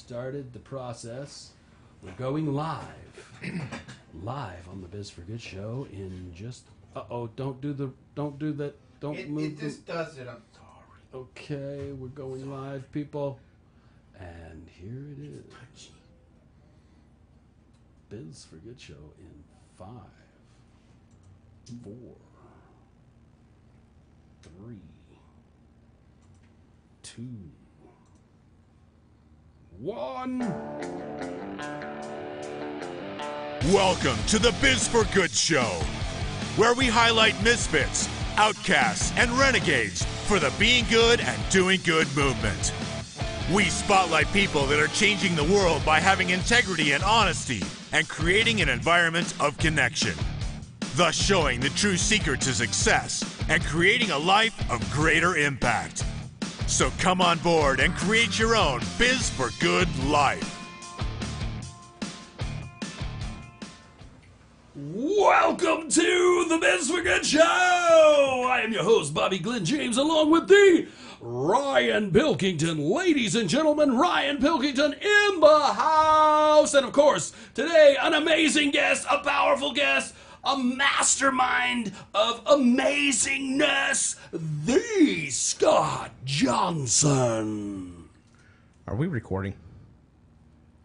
started the process. We're going live. Live on the Biz for Good show in just... don't move. It just does it, I'm sorry. Okay, we're going live, people. And here it is. Biz for Good show in 5, 4, 3, 2, 1. Welcome to the Biz for Good show, where we highlight misfits, outcasts, and renegades for the being good and doing good movement. We spotlight people that are changing the world by having integrity and honesty and creating an environment of connection, thus showing the true secret to success and creating a life of greater impact. So come on board and create your own Biz for Good life. Welcome to the Biz for Good show! I am your host, Bobby Glenn James, along with the Ryan Pilkington. Ladies and gentlemen, Ryan Pilkington in the house. And of course, today, an amazing guest, a powerful guest, a mastermind of amazingness, the Scott Johnson. Are we recording?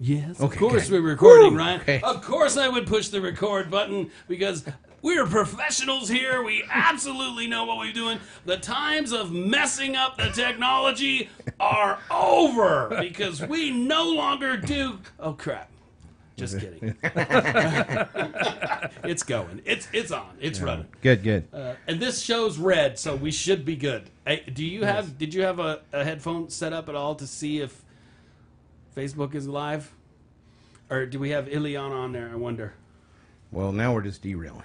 Yes, okay, of course okay. we're recording, Woo! Ryan. Okay. Of course I would push the record button because we're professionals here. We absolutely know what we're doing. The times of messing up the technology are over because we no longer do... Oh, crap. Just kidding. It's going. It's on. It's running. Good. And this show's red, so we should be good. Hey, did you have a headphone set up at all to see if Facebook is live? Or do we have Ilion on there, I wonder? Well, now we're just derailing.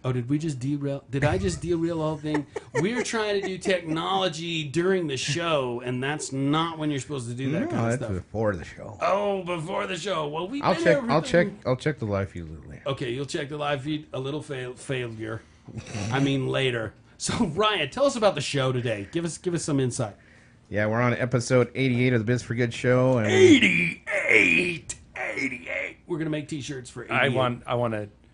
Oh, did we just derail? Did I just derail the whole thing? We're trying to do technology during the show, and that's not when you're supposed to do that kind of that's stuff. before the show. Oh, before the show. Well, I'll check the live feed a little later. Okay, you'll check the live feed. A little failure. I mean later. So, Ryan, tell us about the show today. Give us some insight. Yeah, we're on episode 88 of the Biz for Good show. And 88. We're gonna make T-shirts for 88.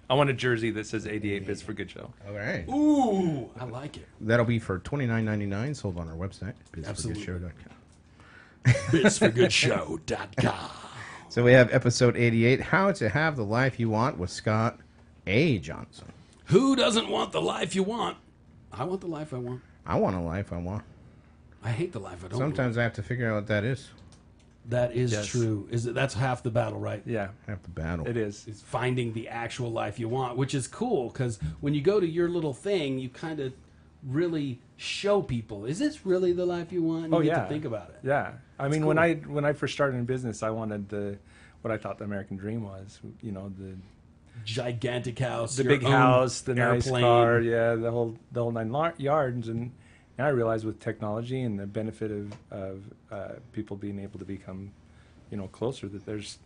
I want a jersey that says 88 Biz for Good show. All right. Ooh, I like it. That'll be for $29.99, sold on our website, bizforgoodshow.com. bizforgoodshow.com. So we have episode 88, How to Have the Life You Want with Scott A. Johnson. Who doesn't want the life you want? I want the life I want. I want a life I want. I hate the life I don't Sometimes I have to figure out what that is. That is Yes. true. That's half the battle, right? Yeah, Half the battle. it is. It's finding the actual life you want, which is cool because when you go to your little thing, you kind of really show people, is this really the life you want? And you get to think about it. Yeah, I mean, cool. when I first started in business, I wanted what I thought the American dream was. You know, the Gigantic house, the your big own house, the nice airplane. car, yeah, the whole 9 yards, and I realized with technology and the benefit of people being able to become, closer, that there's,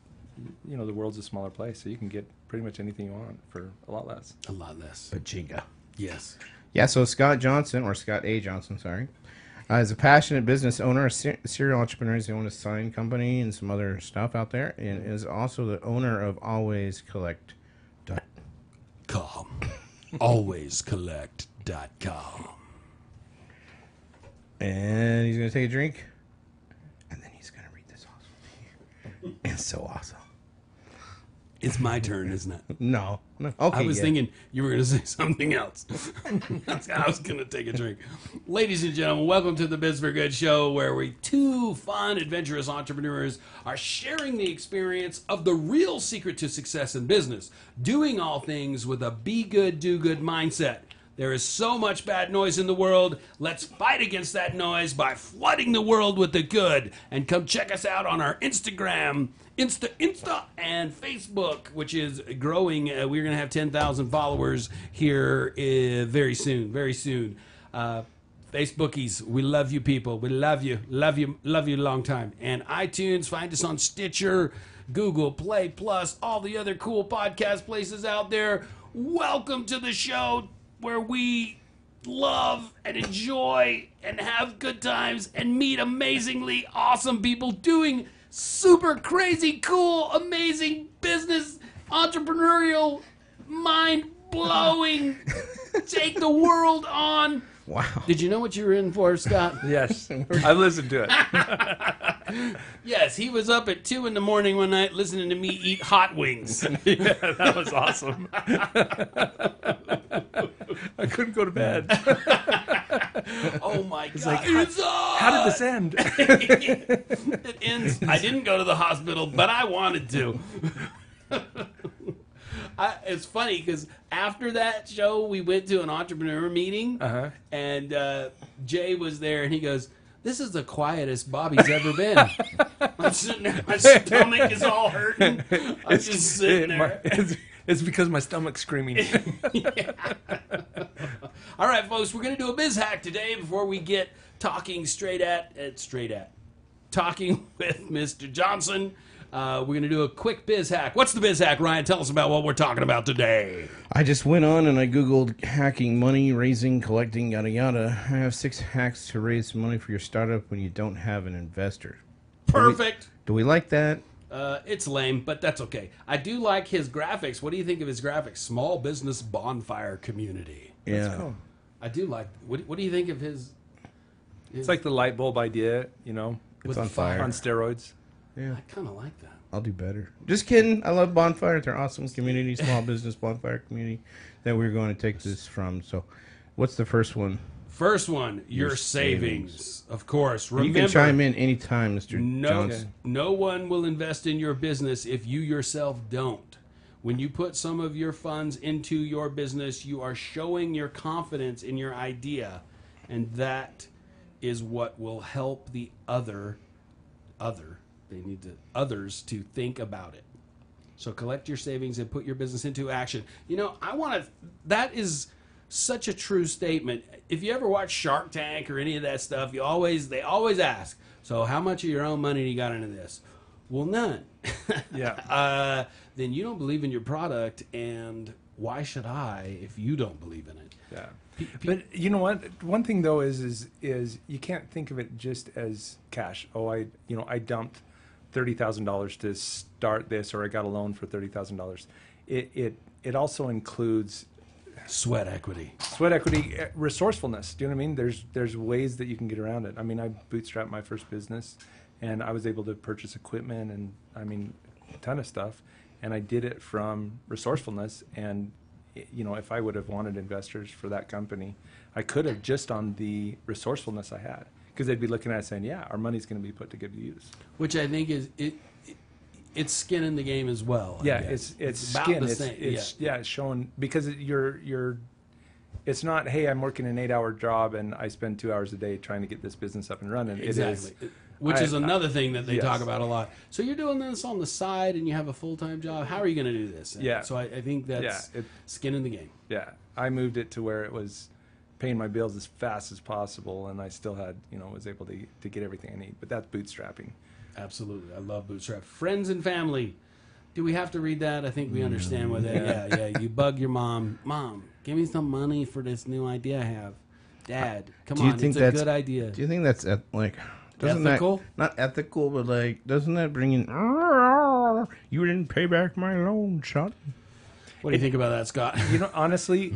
the world's a smaller place, so you can get pretty much anything you want for a lot less. A lot less. Pachinga. Yes. Yeah, so Scott Johnson, or Scott A. Johnson, sorry, is a passionate business owner, a serial entrepreneur. He owns a sign company and some other stuff out there, and is also the owner of AlwaysCollect.com. AlwaysCollect.com. And he's going to take a drink, and then he's going to read this awesome thing. It's so awesome. It's my turn, isn't it? No. Okay. I was thinking you were going to say something else. I was going to take a drink. Ladies and gentlemen, welcome to the Biz for Good show, where we two fun, adventurous entrepreneurs are sharing the experience of the real secret to success in business, doing all things with a be good, do good mindset. There is so much bad noise in the world. Let's fight against that noise by flooding the world with the good. And come check us out on our Instagram, Insta, and Facebook, which is growing. We're going to have 10,000 followers here very soon. Facebookies, we love you people. We love you a long time. And iTunes, find us on Stitcher, Google Play Plus, all the other cool podcast places out there. Welcome to the show, where we love and enjoy and have good times and meet amazingly awesome people doing super crazy, cool, amazing business, entrepreneurial, mind-blowing, take the world on. Wow. Did you know what you were in for, Scott? Yes, I've listened to it. Yes, he was up at 2 in the morning one night listening to me eat hot wings. Yeah, that was awesome. I couldn't go to bed. Oh my God. Like, It's how did this end? It ends. I didn't go to the hospital, but I wanted to. It's funny because after that show, we went to an entrepreneur meeting, and Jay was there, and he goes, "This is the quietest Bobby's ever been." I'm sitting there, my stomach is all hurting. I'm just sitting there. It's because my stomach's screaming. All right, folks, we're going to do a biz hack today before we get talking talking with Mr. Johnson. We're going to do a quick biz hack. What's the biz hack, Ryan? Tell us about what we're talking about today. I just went on and I Googled hacking money, raising, collecting, yada yada. I have 6 hacks to raise money for your startup when you don't have an investor. Perfect. Do we like that? It's lame, but that's okay. I do like his graphics. What do you think of his graphics? Small business bonfire community. Yeah. Cool. I do like. What do you think of his? It's like the light bulb idea, It's on fire. on steroids. Yeah. I kind of like that. I'll do better. Just kidding. I love bonfires. They're awesome community, small business bonfire community that we're going to take this from. So, what's the first one? First one, your savings. Of course. Remember, You can chime in anytime, Mr. Johnson. No one will invest in your business if you yourself don't. When you put some of your funds into your business, you are showing your confidence in your idea, and that is what will help the others to think about it. So collect your savings and put your business into action. That is such a true statement. If you ever watch Shark Tank or any of that stuff, they always ask, so how much of your own money do you got into this? Well, none. Yeah. Then you don't believe in your product, and why should I if you don't believe in it? Yeah. But you know what? One thing though is you can't think of it just as cash. Oh, I dumped $30,000 to start this, or I got a loan for $30,000. It also includes Sweat equity, resourcefulness. Do you know what I mean? There's ways that you can get around it. I mean, I bootstrapped my first business, and I was able to purchase equipment and a ton of stuff, and I did it from resourcefulness. And if I would have wanted investors for that company, I could have just on the resourcefulness I had, because they'd be looking at it saying, yeah, our money's going to be put to good use. which I think is it's skin in the game as well. I Yeah, guess. it's about skin. the same. It's showing, because it's not, hey, I'm working an 8-hour job and I spend 2 hours a day trying to get this business up and running. Exactly. Which is another thing that they yes. talk about a lot. So you're doing this on the side and you have a full-time job. How are you going to do this? Yeah. So I think that's skin in the game. Yeah, I moved it to where it was paying my bills as fast as possible, and I still had, was able to get everything I need. But that's bootstrapping. Absolutely. I love bootstrap. Friends and family. Do we have to read that? I think we understand what that. Yeah. You bug your mom. Mom, give me some money for this new idea I have. Dad, come on, it's a good idea. Do you think that's doesn't ethical? That, not ethical, but doesn't that bring in? You didn't pay back my loan, son. What do you think about that, Scott? Honestly,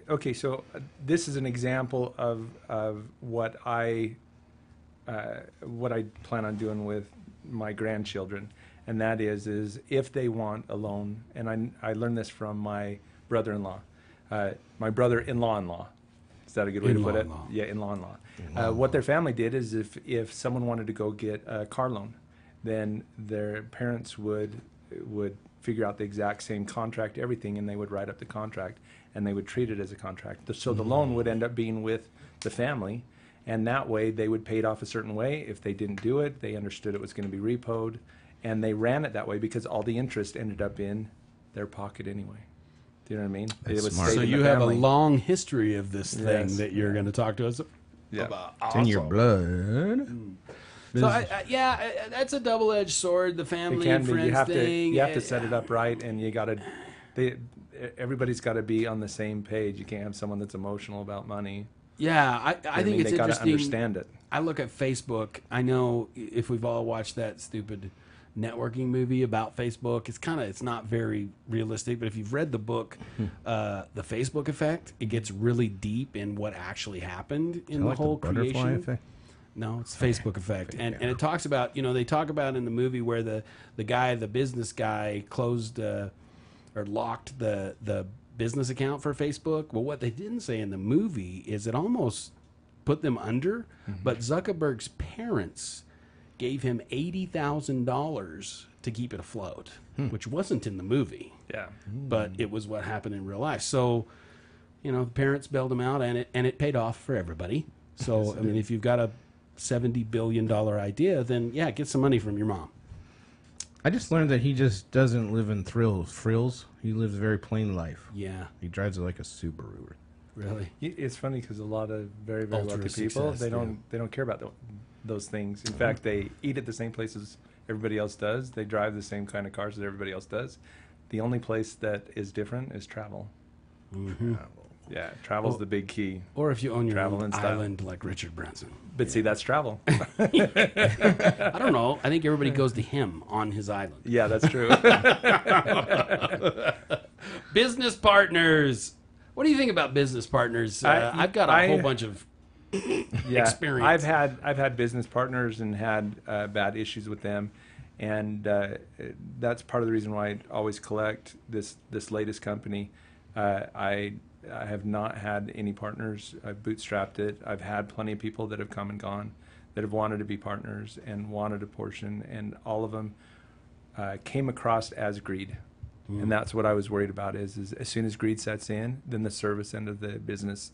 okay, so this is an example of what I plan on doing with my grandchildren, and that is if they want a loan, and I learned this from my brother-in-law, my brother-in-law-in-law. Is that a good way to put it? Yeah, in-law-in-law. What their family did is if someone wanted to go get a car loan, then their parents would figure out the exact same contract, everything, and they would write up the contract, and they would treat it as a contract. So the loan would end up being with the family, and that way they would pay it off a certain way. If they didn't do it, they understood it was going to be repoed, and they ran it that way because all the interest ended up in their pocket anyway. Do you know what I mean? That's it was smart. So you have a long history of this thing Yes. that you're going to talk to us Yeah. about. It's in your blood. So that's a double-edged sword. The It family can and be. friends thing. You have to set it up right, and you got to. Everybody's got to be on the same page. You can't have someone that's emotional about money. Yeah, I think it's they got to interesting. understand it. I look at Facebook. I know if we've all watched that stupid networking movie about Facebook, it's not very realistic. But if you've read the book, The Facebook Effect, it gets really deep in what actually happened in the whole creation. Effect? No, it's Facebook Effect, and it talks about they talk about in the movie where the business guy closed or locked the business account for Facebook. Well, what they didn't say in the movie is it almost put them under, but Zuckerberg's parents gave him $80,000 to keep it afloat, which wasn't in the movie. Yeah. But it was what happened in real life. So, the parents bailed him out, and it paid off for everybody. So, I mean, if you've got a $70 billion idea, then yeah, get some money from your mom. I just learned that he just doesn't live in frills. He lives a very plain life. Yeah, He drives it like a Subaru. really. It's funny because a lot of very, very Ultra wealthy people, success, they don't care about those things. In fact, they eat at the same places everybody else does. They drive the same kind of cars that everybody else does. The only place that is different is travel. Yeah, travel's the big key. Or if you own your Travel own and style. island like Richard Branson. But see, that's travel. I don't know. I think everybody goes to him on his island. Yeah, that's true. Business partners. What do you think about business partners? I've got a whole bunch of experience. I've had business partners and had bad issues with them, and that's part of the reason why I always collect this latest company. I have not had any partners. I've bootstrapped it. I've had plenty of people that have come and gone that have wanted to be partners and wanted a portion, and all of them came across as greed. And that's what I was worried about is as soon as greed sets in, then the service end of the business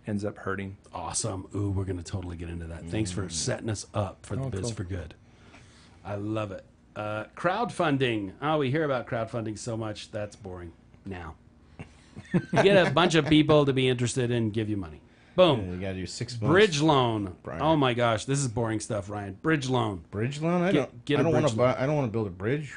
ends up hurting. Awesome. Ooh, we're going to totally get into that. Thanks for setting us up for the Biz cool. for Good. I love it. Crowdfunding. Oh, we hear about crowdfunding so much. That's boring now. You get a bunch of people to be interested and give you money. Boom. You got to do 6 months. Bridge loan. Brian. Oh my gosh, this is boring stuff, Ryan. Bridge loan. Bridge loan? I Get a don't want bridge to buy. I don't want to build a bridge.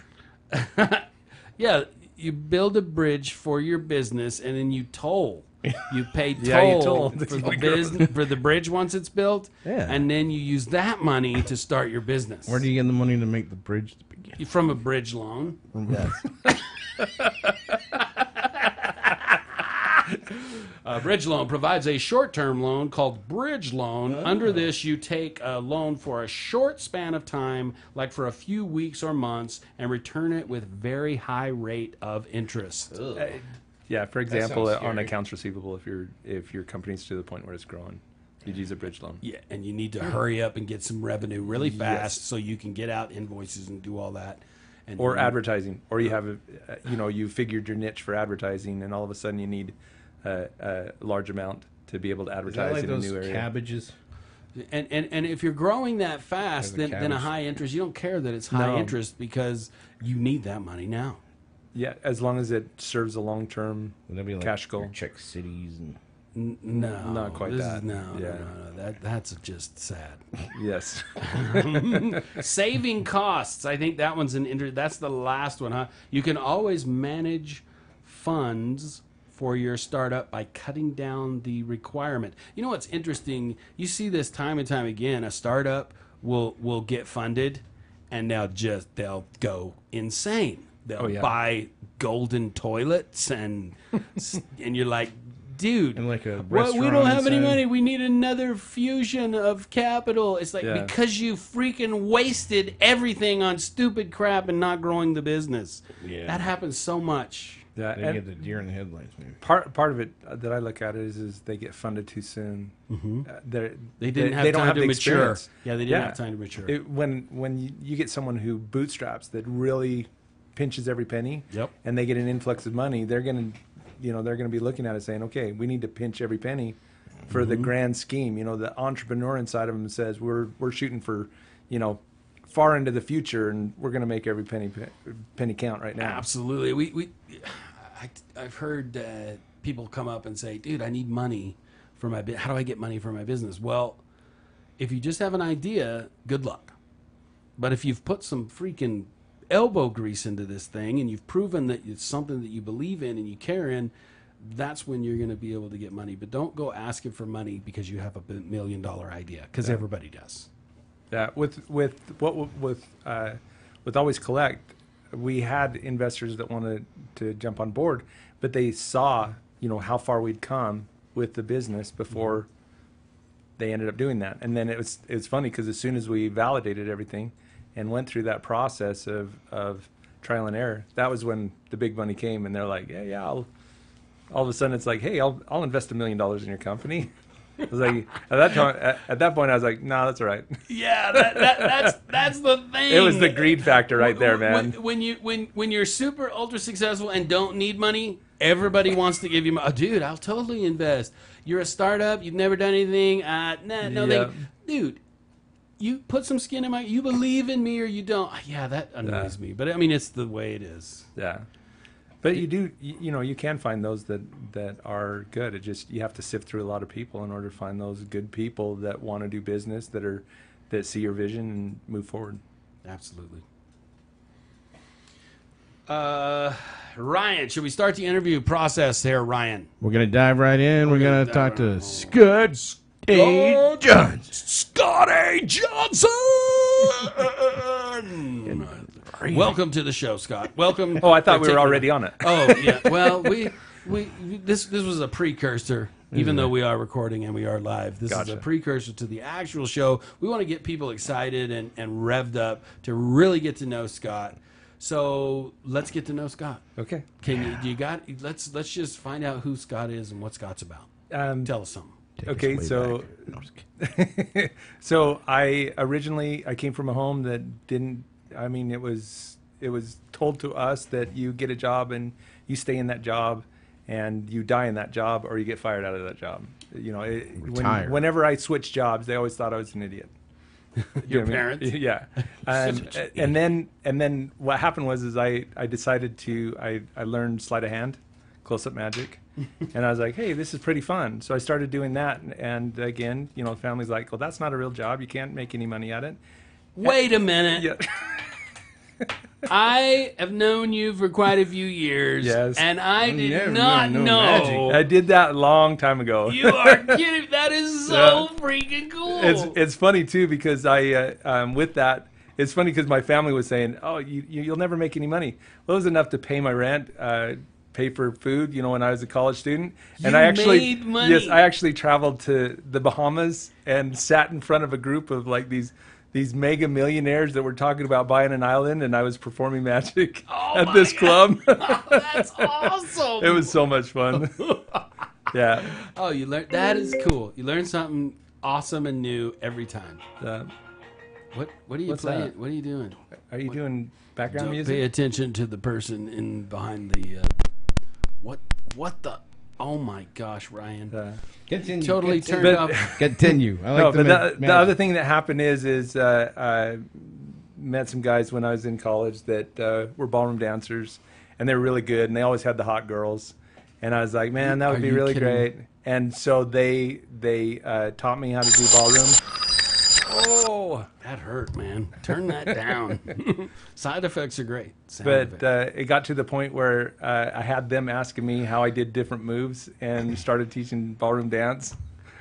Yeah, you build a bridge for your business, and then you toll. You pay toll Yeah, you toll. for the business for the bridge once it's built, Yeah. and then you use that money to start your business. Where do you get the money to make the bridge to begin? From a bridge loan. Yes. Bridge loan provides a short-term loan called bridge loan. Under this, you take a loan for a short span of time, like for a few weeks or months, and return it with very high rate of interest. Yeah, for example, sounds on scary. accounts receivable, if your company's to the point where it's growing, you'd use a bridge loan. Yeah, and you need to hurry up and get some revenue really fast so you can get out invoices and do all that. And Or advertising, or you have you figured your niche for advertising, and all of a sudden you need a large amount to be able to Is that advertise like in a those new area. cabbages? And if you're growing that fast, There's a then a cabbage. high interest, you don't care that it's high No. interest because you need that money now. Yeah, as long as it serves a long-term Would that be like cash goal. your Czech cities and No, Not quite this that. Is, no, Yeah. no. That's just sad. Yes. Saving costs. I think that one's that's the last one, huh? You can always manage funds for your startup by cutting down the requirement. You know what's interesting? You see this time and time again. A startup will get funded, and they'll go insane. They'll buy golden toilets and you're like, dude, And like a well, we don't restaurant have any inside. money. We need another fusion of capital. It's like Yeah. because you freaking wasted everything on stupid crap and not growing the business. Yeah. That happens so much. Yeah, they and get the deer in the headlights, maybe. part of it that I look at is they get funded too soon. They didn't have they don't time have to the mature. experience. Yeah, they didn't have time to mature. When you get someone who bootstraps that really pinches every penny, Yep. and they get an influx of money, they're gonna be looking at it saying, okay, we need to pinch every penny for the grand scheme. The entrepreneur inside of them says we're shooting for, far into the future, and we're gonna make every penny count right now. Absolutely. I've heard people come up and say, dude, I need money for my how do I get money for my business? Well, if you just have an idea, good luck. But if you've put some freaking elbow grease into this thing and you've proven that it's something that you believe in and you care in, that's when you're going to be able to get money. But don't go asking for money because you have a $1 million idea, because everybody does. Yeah, with Always Collect, we had investors that wanted to jump on board, but they saw, how far we'd come with the business before they ended up doing that. And then it's funny because as soon as we validated everything and went through that process of trial and error, that was when the big money came, and they're like, all of a sudden it's like, hey, I'll invest $1 million in your company. I was like, at that point, I was like, no, that's all right. Yeah, that's the thing. It was the greed factor right there, man. When you're super ultra successful and don't need money, everybody wants to give you money. Oh, dude, I'll totally invest. You're a startup. You've never done anything. Dude, you put some skin in my. You believe in me or you don't. Yeah, that annoys me. But I mean, it's the way it is. Yeah. But you do, you can find those that are good. It just, you have to sift through a lot of people in order to find those good people that want to do business, that see your vision and move forward. Absolutely. Ryan, should we start the interview process there, Ryan? We're going to dive right in. We're going to talk to Scott A. Johnson. Scott A. Johnson! Welcome to the show, Scott. Welcome. Oh, I thought we were already on it. Oh, yeah. Well, this was a precursor, even though we are recording and we are live. This is a precursor to the actual show. We want to get people excited and revved up to really get to know Scott. So let's get to know Scott. Okay. Let's just find out who Scott is and what Scott's about. Tell us something. Okay, so so I came from a home that didn't. I mean, it was told to us that you get a job and you stay in that job, and you die in that job, or you get fired out of that job. Whenever I switched jobs, they always thought I was an idiot. Your parents? Yeah. And then what happened was I decided I learned sleight of hand, close-up magic. And I was like, hey, this is pretty fun. So I started doing that. And again, the family's like, well, that's not a real job. You can't make any money at it. Wait a minute. Yeah. I have known you for quite a few years, and I did not know. Magic. I did that a long time ago. You are kidding. That is so freaking cool. It's funny, too, because with that, it's funny because my family was saying, oh, you'll never make any money. Well, it was enough to pay my rent, pay for food, when I was a college student. And I made money. Yes, I actually traveled to the Bahamas and sat in front of a group of like these mega millionaires that were talking about buying an island, and I was performing magic at this club. Oh, that's awesome. It was so much fun. Yeah. Oh, you learned. That is cool. You learn something awesome and new every time. What are you playing? That? What are you doing? Are you doing background music? Pay attention to the person behind the. What the? Oh my gosh, Ryan! Continue. Totally turned up. Continue. I like the other thing that happened is I met some guys when I was in college that were ballroom dancers, and they were really good, and they always had the hot girls, and I was like, man, that would be really great. And so they taught me how to do ballroom. Oh, that hurt, man. Turn that down. Side effects are great. It got to the point where I had them asking me how I did different moves and started teaching ballroom dance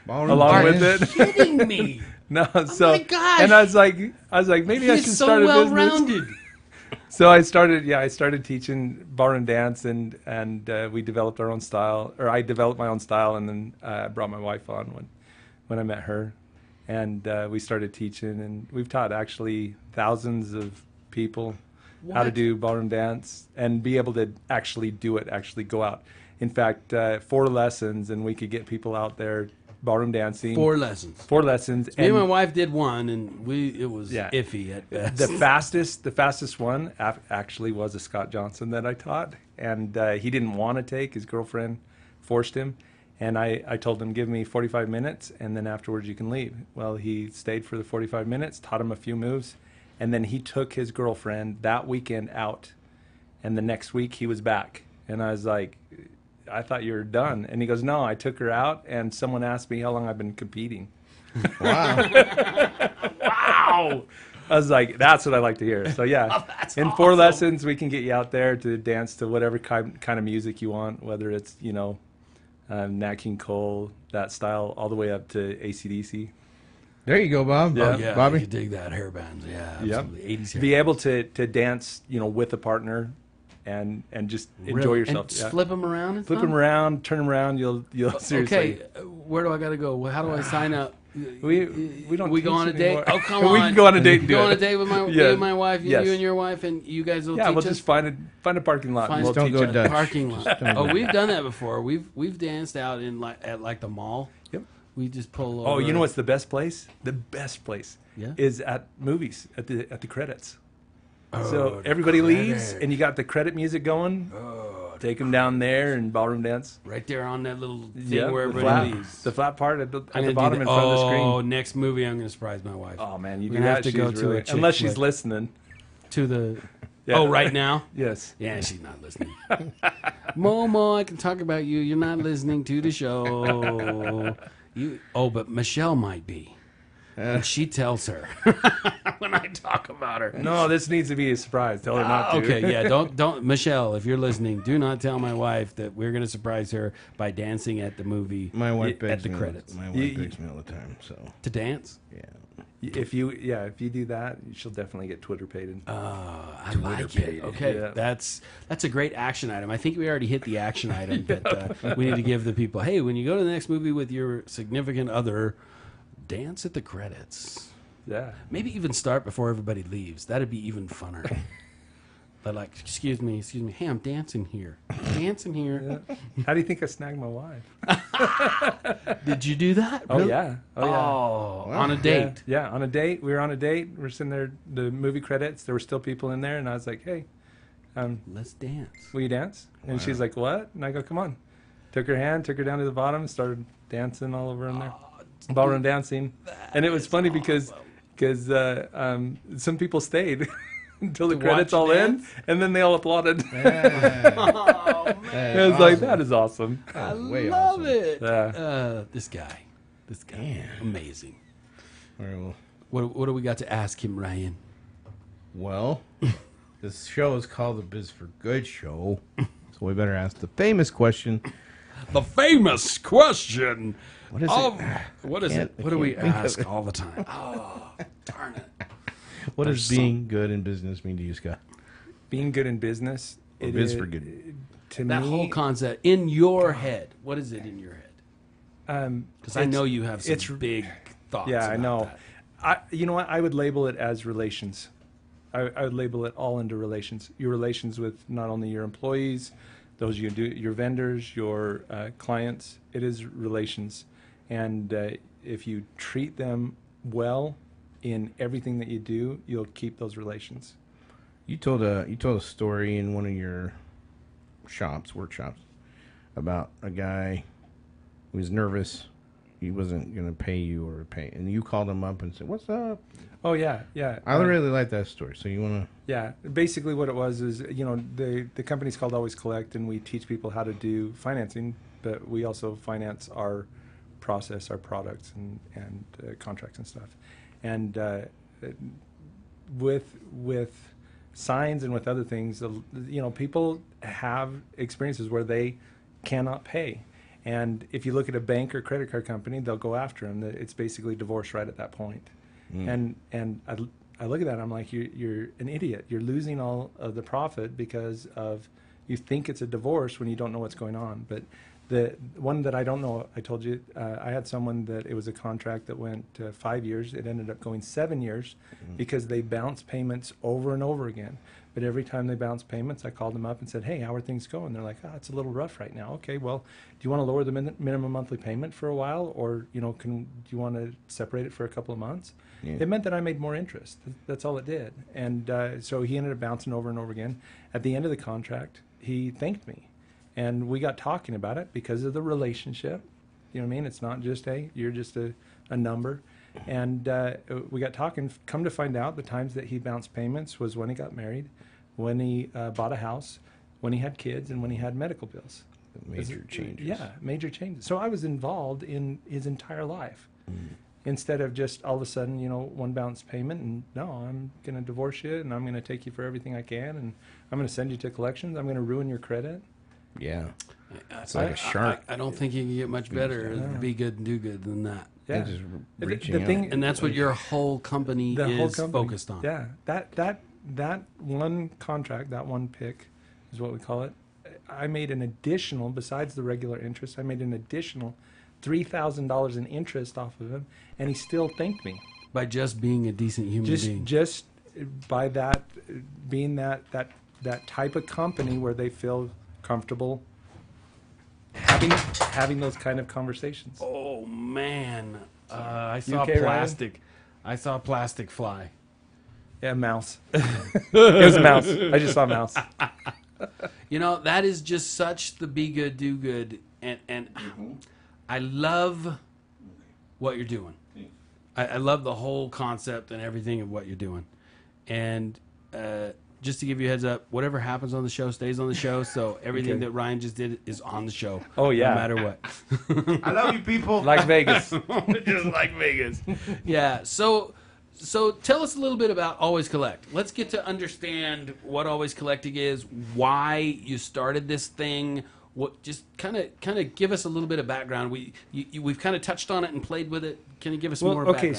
along with it. Are you kidding me? No, oh my gosh. And I was like, maybe I should start a business. He's so well-rounded. So I started teaching ballroom dance, and we developed our own style, or I developed my own style, and then I brought my wife on when I met her. And we started teaching, and we've taught actually thousands of people how to do ballroom dance and be able to actually do it, actually go out. In fact, 4 lessons, and we could get people out there ballroom dancing. 4 lessons. 4 lessons. Me and my wife did one, and it was iffy at best. The fastest one actually was a Scott Johnson that I taught, and he didn't want to take. His girlfriend forced him. And I told him, give me 45 minutes, and then afterwards you can leave. Well, he stayed for the 45 minutes, taught him a few moves, and then he took his girlfriend that weekend out. And the next week he was back. And I was like, I thought you were done. And he goes, no, I took her out, and someone asked me how long I've been competing. Wow. Wow. I was like, that's what I like to hear. So yeah, That's in 4 awesome. lessons, we can get you out there to dance to whatever kind of music you want, whether it's, Nat King Cole, that style, all the way up to AC/DC. There you go, Bob. Yeah. Yeah, Bobby. you dig that hair bands. Yeah, Yep. absolutely. 80s hair Be able bands. to dance, with a partner and just enjoy Really? yourself. And just Yeah. flip them around and Flip stuff? them around, turn them around. You'll seriously. Okay, where do I got to go? Well, how do I sign up? We don't. We go teach on a date? anymore. Oh, come on. We can go on a date and do Go on a it. date with my, Yeah. you and my wife, Yes. you and your wife, and you guys will Yeah, teach we'll us? just find a parking lot. Find and we'll Don't teach go you. Dutch. Parking lot. Just don't Oh, go. we've done that before. We've danced out in at the mall. Yep. We just pull over. Oh, you know what's the best place? The best place Yeah? is at movies at the credits. Oh, So the everybody leaves, credit. and you got the credit music going. Take them down there and ballroom dance. Right there on that little thing Yeah, where the everybody flat, leaves. the flat part at the I'm gonna do bottom that. in front of the screen. Oh, next movie, I'm going to surprise my wife. Oh man, you We're do gonna that. have to she's go to really, a chick unless she's flick. listening. To the. Yeah. Oh, right now? Yes. Yeah, she's not listening. Momo, I can talk about you. You're not listening to the show. But Michelle might be. And she tells her when I talk about her. No, this needs to be a surprise. Tell her not to. Okay, yeah, don't Michelle, if you're listening, do not tell my wife that we're going to surprise her by dancing at the movie. My wife at begs the me. credits. My wife You- begs me all the time. So To dance? yeah. If you do that, she'll definitely get Twitter paid. I like it. Okay, Yeah. that's a great action item. I think we already hit the action item, but we need to give the people, hey, when you go to the next movie with your significant other, dance at the credits. Yeah. Maybe even start before everybody leaves. That'd be even funner. But like, excuse me, hey, I'm dancing here. Dancing here. How do you think I snagged my wife? Did you do that? Oh Really? yeah. Oh yeah. Oh, on a date. Yeah, on a date. We were on a date. We're sitting there, the movie credits. There were still people in there, and I was like, "Hey, Let's dance. will you dance?" And she's like, "What?" And I go, "Come on." Took her hand, took her down to the bottom, started dancing all over in there, ballroom dancing, and it was funny because some people stayed until the To credits watch all you end, dance? and then they all applauded. Oh man, I was like, "That is awesome." I way love awesome. it. Yeah. This guy, Damn. amazing. All right, well, What do we got to ask him, Ryan? well, this show is called the Biz for Good Show, so we better ask the famous question. The famous question What is of it? what is Can't- it? What do we can't think of ask it. all the time? Oh, darn it! What There's does being good in business mean to you, Scott? Being good in business, Or it biz is for good. to That me. whole concept in your head. What is it in your head? Because I it's- know you have some it's- big thoughts. Yeah, I about know. that. You know what? I would label it as relations. I would label it all into relations. Your relations with not only your employees, those you do, your vendors, your clients. It is relations, and if you treat them well in everything that you do, you'll keep those relations. You told a story in one of your workshops, about a guy who was nervous. He wasn't going to pay you or pay, and you called him up and said, "What's up?" Oh yeah, yeah. I really like that story. So you want to? Yeah, basically what it was is, the company's called Always Collect, and we teach people how to do financing, but we also finance our process, our products, and contracts and stuff. And with signs and with other things, people have experiences where they cannot pay. And if you look at a bank or credit card company, they'll go after them. It's basically divorce right at that point. And I look at that, I'm like, you're an idiot. You're losing all of the profit because of you think it's a divorce when you don't know what's going on. But the one that I don't know, I told you, I had someone that it was a contract that went 5 years. It ended up going 7 years because they bounced payments over and over again. But every time they bounced payments, I called them up and said, "Hey, how are things going?" They're like, "It's a little rough right now." Okay, well, do you want to lower the minimum monthly payment for a while, or do you want to separate it for a couple of months? Yeah. It meant that I made more interest. That's all it did. And so he ended up bouncing over and over again. At the end of the contract, he thanked me, and we got talking about it because of the relationship. You know what I mean? It's not just, hey, you're just a number. And we got talking. Come to find out, the times that he bounced payments was when he got married, when he bought a house, when he had kids, and when he had medical bills. Major changes. Yeah, major changes. So I was involved in his entire life. instead of just all of a sudden, one bounce payment. And no, I'm going to divorce you, and I'm going to take you for everything I can, and I'm going to send you to collections. I'm going to ruin your credit. Yeah. It's like a shark. I don't think you can get much better, be good and do good than that. Yeah. Just The reaching out. thing- And that's what your whole company is focused on. Yeah, that one contract, that one pick, is what we call it. I made an additional, besides the regular interest, I made an additional $3,000 in interest off of him, and he still thanked me. By just being a decent human being. Just by that being that type of company where they feel comfortable having those kind of conversations. Oh man, I saw okay, plastic. I saw plastic fly. Yeah, mouse. It was a mouse. I just saw a mouse. That is just such the be good, do good, and I love what you're doing. I love the whole concept and everything of what you're doing. And just to give you a heads up, whatever happens on the show stays on the show. So everything that Ryan just did is on the show. Oh, yeah. No matter what. I love you, people. Like Vegas. Just like Vegas. Yeah. So tell us a little bit about Always Collect. Let's get to understand what Always Collecting is, why you started this thing. What just kind of give us a little bit of background. We've kind of touched on it and played with it. Can you give us more background? Okay,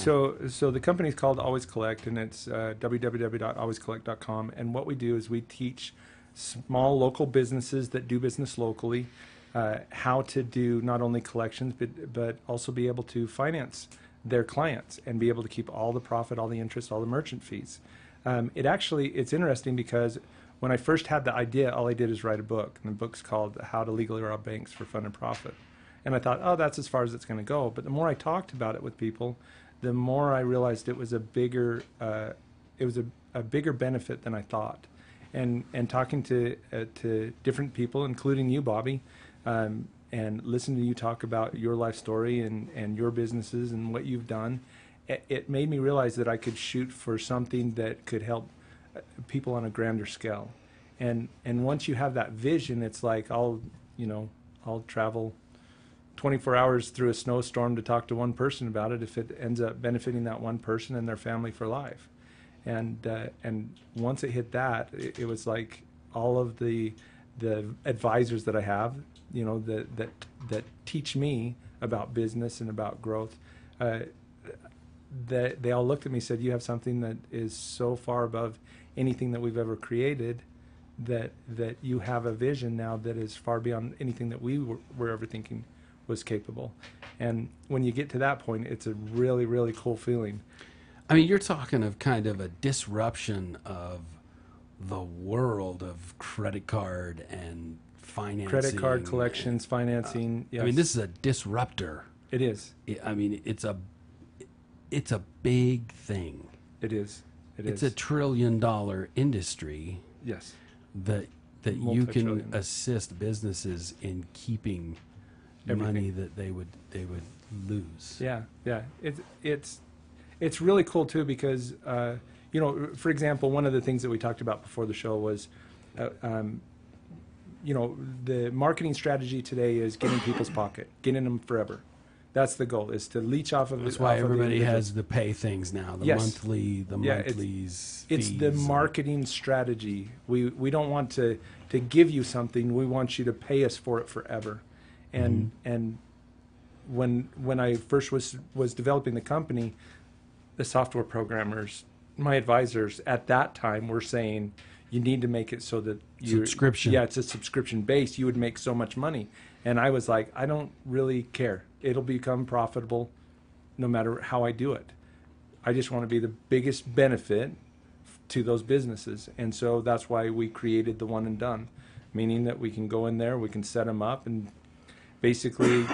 so the company is called Always Collect, and it's www.alwayscollect.com. And what we do is we teach small local businesses that do business locally how to do not only collections but also be able to finance their clients and be able to keep all the profit, all the interest, all the merchant fees. It's interesting because when I first had the idea, all I did is write a book, and the book's called How to Legally Rob Banks for Fun and Profit. And I thought, oh, that's as far as it's going to go. But the more I talked about it with people, the more I realized it was a bigger benefit than I thought. And talking to different people, including you, Bobby, and listening to you talk about your life story and your businesses and what you've done, it made me realize that I could shoot for something that could help people on a grander scale. And once you have that vision, it's like I'll travel 24 hours through a snowstorm to talk to one person about it if it ends up benefiting that one person and their family for life. And once it hit that, it was like all of the advisors that I have, that teach me about business and about growth, that they all looked at me and said, you have something that is so far above anything that we've ever created, that you have a vision now that is far beyond anything that we were ever thinking was capable. And when you get to that point, it's a really, really cool feeling. I mean, you're talking of kind of a disruption of the world of credit card and financing. Credit card collections, financing. Yes. I mean, this is a disruptor. It is. I mean, it's a big thing. It is. It's a $1 trillion industry. Yes. That you can assist businesses in keeping money that they would lose. Yeah. It's really cool too because for example, one of the things that we talked about before the show was the marketing strategy today is getting people's pocket, getting them forever. That's the goal, is to leach off of it. That's why everybody has the pay things now, the monthlies. It's the marketing strategy. We don't want to give you something. We want you to pay us for it forever. And when I first was developing the company, the software programmers, my advisors at that time were saying, you need to make it so that subscription. Yeah, it's a subscription base. You would make so much money. And I was like, I don't really care. It'll become profitable no matter how I do it. I just want to be the biggest benefit to those businesses. And so that's why we created the One and Done, meaning that we can go in there, we can set them up and basically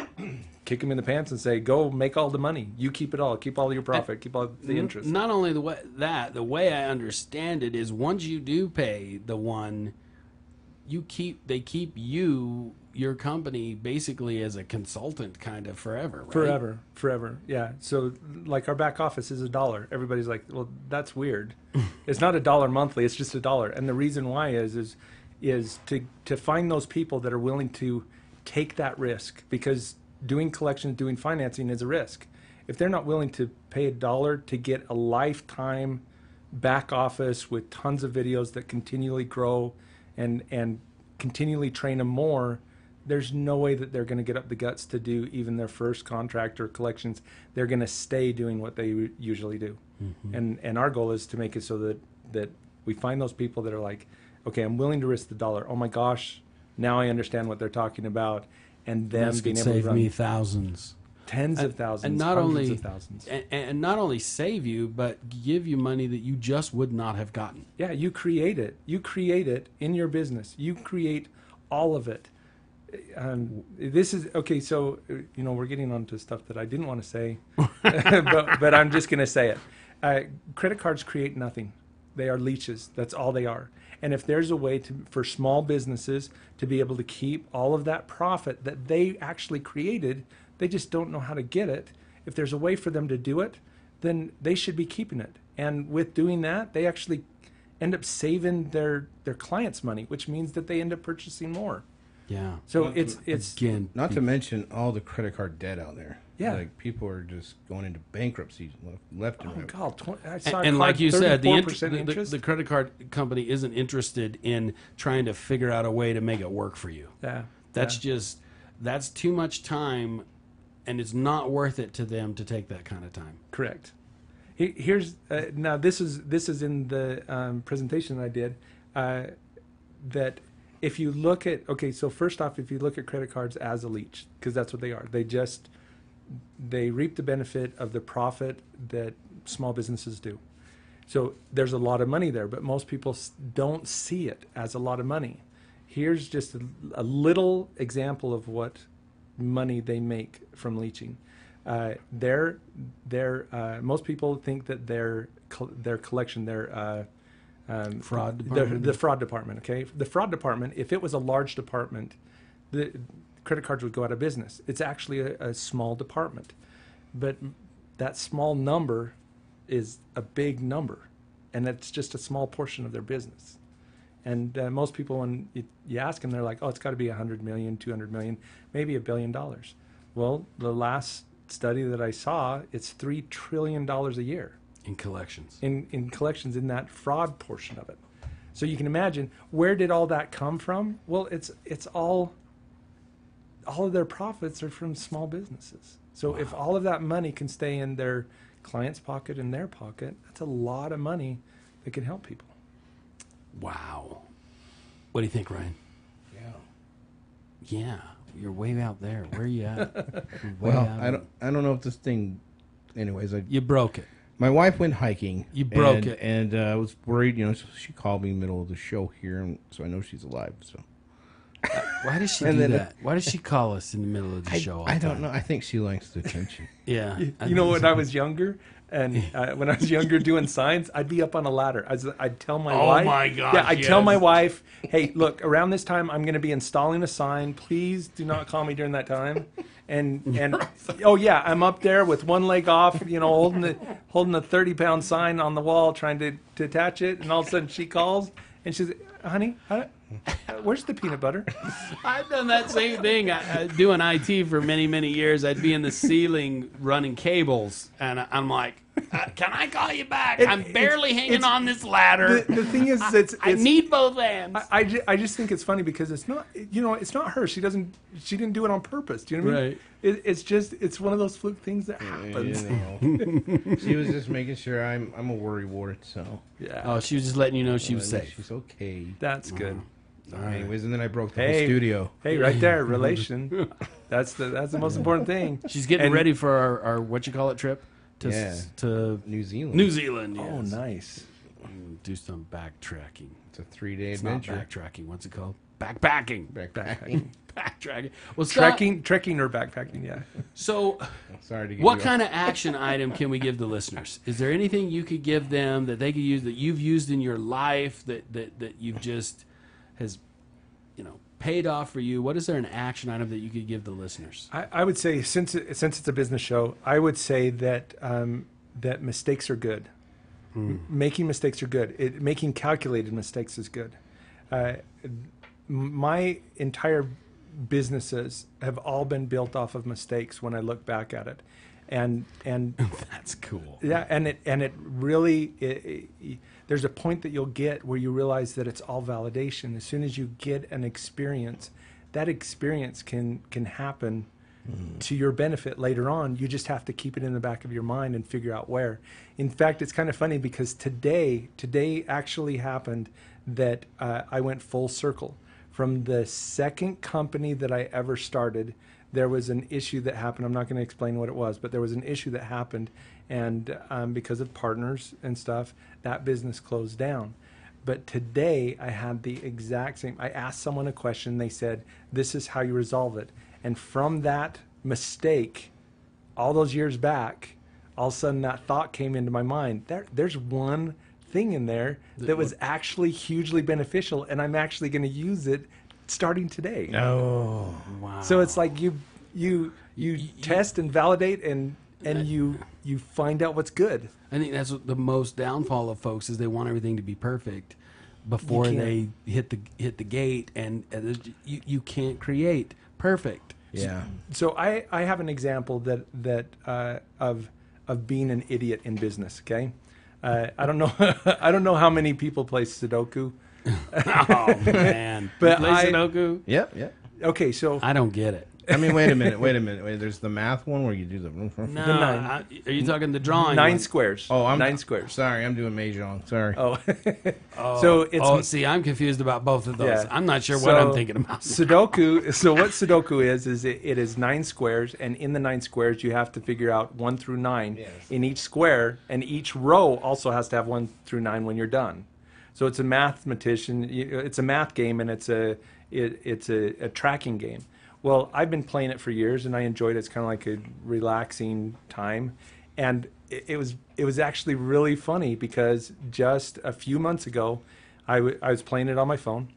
kick them in the pants and say, go make all the money. You keep it all. Keep all your profit. Keep all the interest. Not only the way I understand it is once you do pay the one, they keep your company basically as a consultant kind of forever, right? Forever. Yeah. So like our back office is $1. Everybody's like, well, that's weird. It's not $1 monthly. It's just $1. And the reason why is to find those people that are willing to take that risk, because doing collections, doing financing is a risk. if they're not willing to pay $1 to get a lifetime back office with tons of videos that continually grow and continually train them more, there's no way that they're going to get up the guts to do even their first contract or collections. They're going to stay doing what they usually do. And our goal is to make it so that we find those people that are like, okay, I'm willing to risk the $1. Oh my gosh, now I understand what they're talking about. And then This being could able save to run me thousands. tens of thousands, And not hundreds only of thousands. and not only save you, but give you money that you just would not have gotten. Yeah, you create it. You create it in your business. You create all of it. This is okay. So we're getting onto stuff that I didn't want to say, but I'm just going to say it. Credit cards create nothing. They are leeches. That's all they are. And if there's a way for small businesses to be able to keep all of that profit that they actually created, they just don't know how to get it. If there's a way for them to do it, then they should be keeping it. And with doing that, they actually end up saving their clients money, which means that they end up purchasing more. Yeah. So it's Again, Not to mention all the credit card debt out there. Yeah. Like people are just going into bankruptcy left and oh right. god, I saw a and like card, you said, 34% interest. the credit card company isn't interested in trying to figure out a way to make it work for you. Yeah, That's too much time, and it's not worth it to them to take that kind of time. correct. Here's now this is in the presentation I did that if you look at so first off, if you look at credit cards as a leech, because that's what they are, they reap the benefit of the profit that small businesses do. So there's a lot of money there, but most people don't see it as a lot of money. Here's just a little example of what money they make from leeching. Most people think that their collection, Fraud department? the fraud department. Okay, the fraud department. If it was a large department, the credit cards would go out of business. It's actually a small department, but that small number is a big number, and it's just a small portion of their business. And most people, when you ask them, they're like, "Oh, it's got to be 100 million, 200 million, maybe $1 billion." Well, the last study that I saw, it's $3 trillion a year In collections. in collections in that fraud portion of it. So you can imagine, where did all that come from? Well, it's all of their profits are from small businesses. So if all of that money can stay in their client's pocket and their pocket, that's a lot of money that can help people. Wow. What do you think, Ryan? Yeah, you're way out there. Where are you at? You're way Well, out I don't know if this thing. Anyways, You broke it. my wife went hiking. You broke it. and I was worried. So she called me in the middle of the show here, and so I know she's alive. So Why does she And do then- that? Why does she call us in the middle of the show all the I don't time? know. I think she likes the attention. Yeah. You know, when I was younger, and when I was younger doing signs, I'd be up on a ladder. I'd tell my Oh wife. my gosh, Yeah, I'd tell yes. my wife, "Hey, look, around this time, I'm going to be installing a sign. Please do not call me during that time." And oh yeah, I'm up there with one leg off, holding the 30-pound sign on the wall, trying to attach it. And all of a sudden, she calls and she says, "Honey, where's the peanut butter?" I've done that same thing. Doing IT for many, many years. I'd be in the ceiling running cables, and I'm like, "Can I call you back? I'm barely hanging on this ladder. The thing is, I need both hands." I just think it's funny because it's not, it's not her. She didn't do it on purpose. Do you know what I mean? Right. It's one of those fluke things that happens. She was just making sure I'm a worrywart. So Yeah. Oh, she was just letting you know she was safe. She's okay. That's good. Anyways, and then I broke the whole Hey. studio. Hey, right there, relation. That's the most important thing. She's getting And- ready for our what you call it trip to Yeah. to New Zealand. New Zealand. Yes. Oh, nice. Do some backtracking. It's a 3-day It's not adventure. backtracking. What's it called? Backpacking. Backpacking. Backtracking. Well, Scott, Trekking or backpacking, yeah. So, Sorry to get what you kind of action item can we give the listeners? Is there anything you could give them that they could use that you've used in your life that you've just has paid off for you? What is there an action item that you could give the listeners? I would say, since it's a business show, I would say that that mistakes are good. Making mistakes are good. Making calculated mistakes is good. My entire businesses have all been built off of mistakes when I look back at it. and That's cool. yeah, and it really there's a point that you'll get where you realize that it's all validation. As soon as you get an experience, that experience can happen to your benefit later on. You just have to keep it in the back of your mind and figure out where. In fact, it's kind of funny because today actually happened that I went full circle. From the second company that I ever started, there was an issue that happened. I'm not going to explain what it was, but there was an issue that happened, and because of partners and stuff, that business closed down. But today I had the exact same. I asked someone a question. They said, "This is how you resolve it." And from that mistake, all those years back, all of a sudden that thought came into my mind. There's one thing in there that was actually hugely beneficial, and I'm actually going to use it starting today. Oh, Wow. So it's like you test and validate, and you find out what's good. I think that's what the most downfall of folks is. They want everything to be perfect before they hit the gate, and you can't create perfect. yeah. So I have an example that of being an idiot in business. Okay, I don't know I don't know how many people play Sudoku. Oh man! But You play Sudoku? Yep. Okay, so I don't get it. I mean, wait a minute. Wait, there's the math one where you do the. No, nine. are you talking the drawing? 9 one? squares. Oh, I'm 9 squares. Sorry, I'm doing Mahjong. Sorry. Oh, Oh, so it's see, I'm confused about both of those. Yeah. I'm not sure what So, I'm thinking about. Sudoku. So what Sudoku is it is 9 squares, and in the 9 squares you have to figure out 1 through 9 in each square, and each row also has to have 1 through 9 when you're done. So it's a mathematician. It's a math game, and it's a tracking game. Well, I've been playing it for years, and I enjoyed it. It's kind of like a relaxing time, and it was actually really funny because just a few months ago, I was playing it on my phone,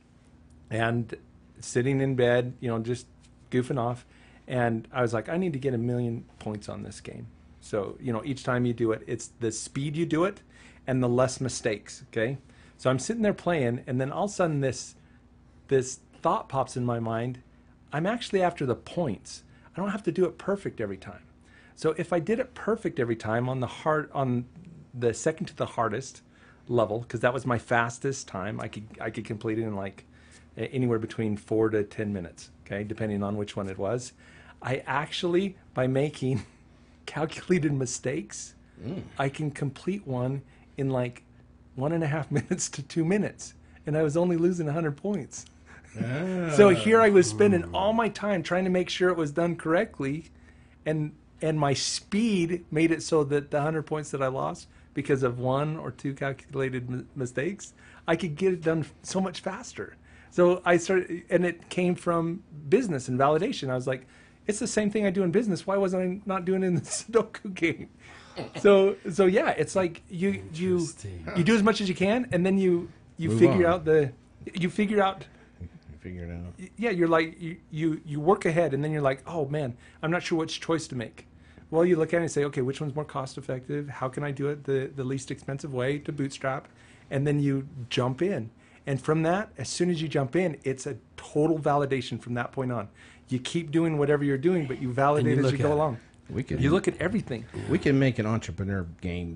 and sitting in bed, just goofing off, and I was like, I need to get 1 million points on this game. So each time you do it, it's the speed you do it, and the less mistakes. Okay, so I'm sitting there playing, and then all of a sudden this thought pops in my mind. I'm actually after the points. I don't have to do it perfect every time. So if I did it perfect every time on the second to the hardest level, because that was my fastest time, I could complete it in like anywhere between 4 to 10 minutes, okay, depending on which one it was. I actually, by making calculated mistakes, I can complete one in like 1.5 minutes to 2 minutes, and I was only losing 100 points. So here I was spending all my time trying to make sure it was done correctly, and my speed made it so that the 100 points that I lost because of 1 or 2 calculated mistakes, I could get it done so much faster. So I started, and it came from business and validation. I was like, it's the same thing I do in business. Why wasn't I not doing it in the Sudoku game? So yeah, it's like you do as much as you can, and then you figure out Figure it out. yeah, you're like you work ahead, and then you're like, oh man, I'm not sure which choice to make. Well, you look at it and say, okay, which one's more cost effective? How can I do it the least expensive way to bootstrap? And then you jump in. And from that, as soon as you jump in, it's a total validation from that point on. You keep doing whatever you're doing, but you validate as you go along. You look at everything. We can make an entrepreneur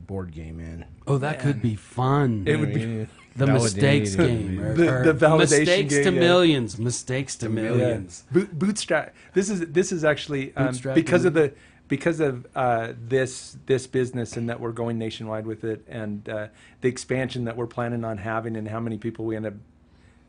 board game, man. Oh, that could be fun. It would be the mistakes game. the validation mistakes game, to yeah. millions. Mistakes to millions. Bootstrap. This is actually Bootstrapping. because of this business, and that we're going nationwide with it, and the expansion that we're planning on having, and how many people we end up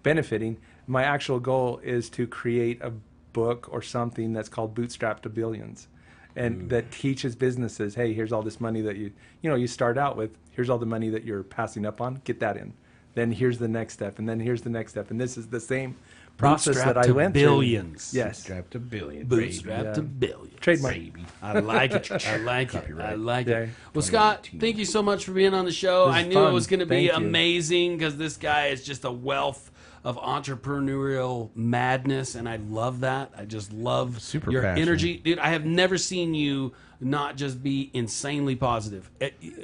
benefiting. My actual goal is to create a book or something that's called Bootstrap to Billions, and that teaches businesses, hey, here's all this money that you start out with. Here's all the money that you're passing up on. Get that in. Then here's the next step, and then here's the next step, and this is the same process Bootstrap that I to went billions. through. Yes. Bootstrap to billion. Bootstrap Yeah. to billions. Trademark. Baby. I like it. I like it. I like Yeah. it. Well, Scott, thank you so much for being on the show. This I is knew it fun. was going to be Thank you. amazing because this guy is just a wealth of entrepreneurial madness, and I love that. I just love Super your passionate. energy. Dude, I have never seen you not just be insanely positive.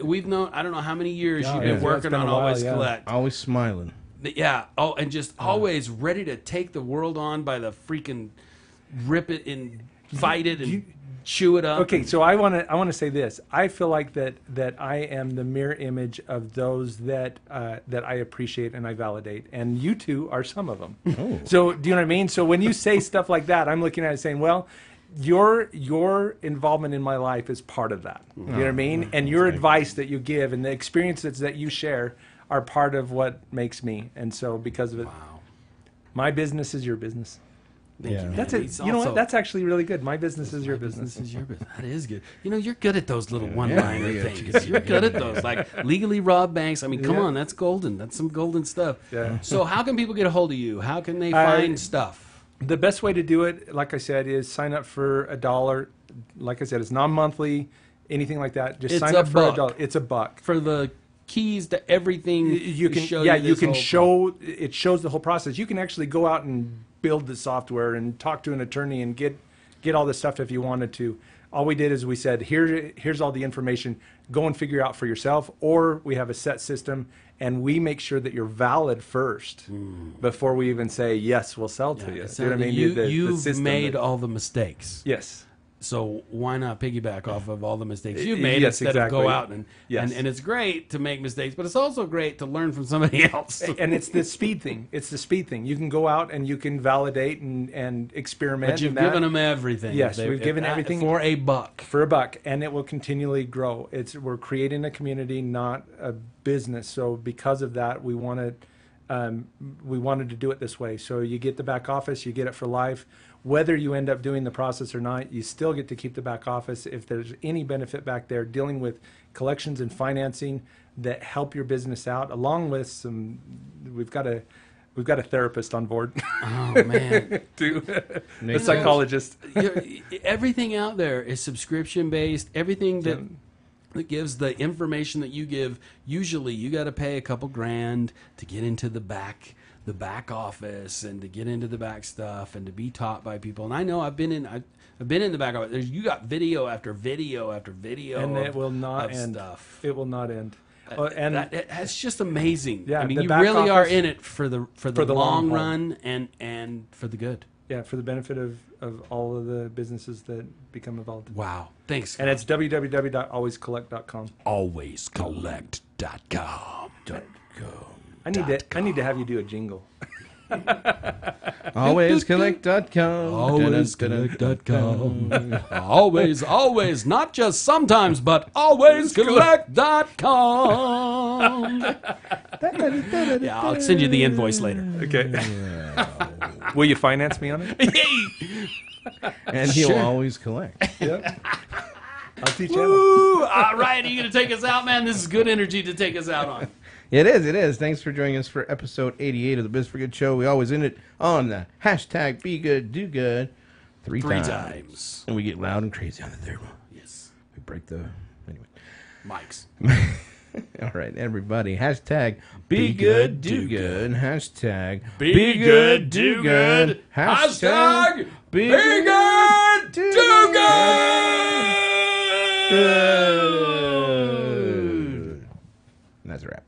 We've known, I don't know how many years you've been yeah. working It's been on a while, Always yeah. Collect. Always smiling. Yeah. Oh, and just always ready to take the world on by the freaking rip it and fight it. And chew it up. Okay, so I want to say this. I feel like that I am the mirror image of those that I appreciate and I validate, and you two are some of them. Oh. So do you know what I mean? So when you say stuff like that, I'm looking at it saying, well, your involvement in my life is part of that. You know what I mean? And your advice that you give and the experiences that you share are part of what makes me. And so because of it, Wow. my business is your business. Thank Yeah. you, man. That's it. It's You know also- what? That's actually really good. My business is your business. This is your business. That is good. You know, you're good at those little one-liner Yeah. things. You're good at those, like legally rob banks. I mean, come Yeah. on, that's golden. That's some golden stuff. Yeah. So, how can people get a hold of you? How can they find stuff? The best way to do it, like I said, is sign up for $1. Like I said, it's non-monthly, anything like that. Just It's sign a up for buck. $1. It's $1. For the keys to everything, You can, show yeah, you, you this can whole show. It shows the whole process. You can actually go out and build the software and talk to an attorney and get all this stuff if you wanted to. All we did is we said, here's all the information. Go and figure out for yourself, or we have a set system, and we make sure that you're valid first before we even say yes, we'll sell to you. It Do you know what I sounds- mean? The you've system made that- all the mistakes. yes. So why not piggyback off of all the mistakes you've made Yes, instead of go exactly. out and, Yes. and it's great to make mistakes, but it's also great to learn from somebody else. And it's the speed thing. It's the speed thing. You can go out and you can validate and experiment. But you've and that given them everything. Yes, we've given everything. for a buck. for $1, and it will continually grow. We're creating a community, not a business. So because of that, we wanted to do it this way. So you get the back office, you get it for life. Whether you end up doing the process or not, you still get to keep the back office. If there's any benefit back there, dealing with collections and financing that help your business out, along with some, we've got a therapist on board, Oh man, a psychologist. everything out there is subscription based. Everything that gives the information that you give, usually you got to pay a couple grand to get into the back office and to get into the back stuff and to be taught by people. And I know I've been in the back office. You got video after video after video, And it will not of end. stuff. It will not end. That's just amazing. Yeah, I mean, the you back really are office- in it for the the long long haul. run and for the good. Yeah, for the benefit of all of the businesses that become involved. Wow. Thanks. And it's www.alwayscollect.com. alwayscollect.com. I need to have you do a jingle. Alwayscollect.com. Alwayscollect.com. Always, not just sometimes, but alwayscollect.com. Yeah, I'll send you the invoice later. Okay. Will you finance me on it? And he'll Sure. always collect. Yep. I'll teach you. Woo! All right, are you going to take us out, man? This is good energy to take us out on. It is. Thanks for joining us for episode 88 of the Biz for Good Show. We always end it on the hashtag Be Good, Do Good three times. And we get loud and crazy on the third one. Yes. We break the... Anyway. Mike's. All right, everybody. Hashtag Be Good, Do Good. Hashtag Be good, do good. Hashtag Be good, do good. And that's a wrap.